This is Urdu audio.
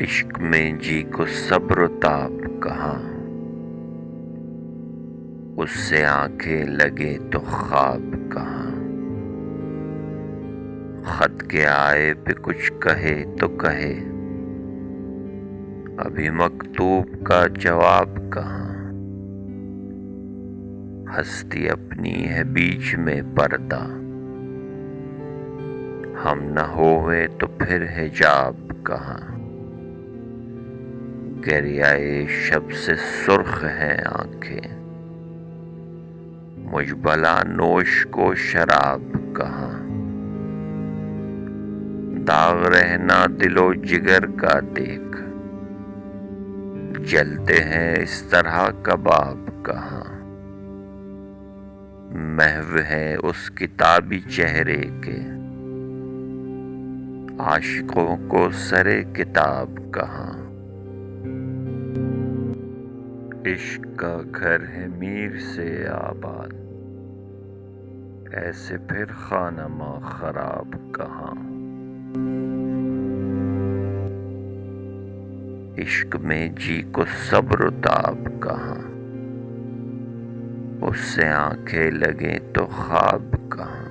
عشق میں جی کو صبر و تاب کہاں، اس سے آنکھیں لگے تو خواب کہاں۔ خط کے آئے پہ کچھ کہے تو کہے، ابھی مکتوب کا جواب کہاں۔ ہستی اپنی ہے بیچ میں پردہ، ہم نہ ہوئے تو پھر حجاب کہاں۔ گریائے شب سے سرخ ہیں آنکھیں، مجھ بلا نوش کو شراب کہاں۔ داغ رہنا دل و جگر کا دیکھ، جلتے ہیں اس طرح کباب کہاں۔ محو ہے اس کتابی چہرے کے، عاشقوں کو سرے کتاب کہاں۔ عشق کا گھر ہے میر سے آباد، ایسے پھر خانہ ماں خراب کہاں۔ عشق میں جی کو صبر و تاب کہاں، اس سے آنکھیں لگیں تو خواب کہاں۔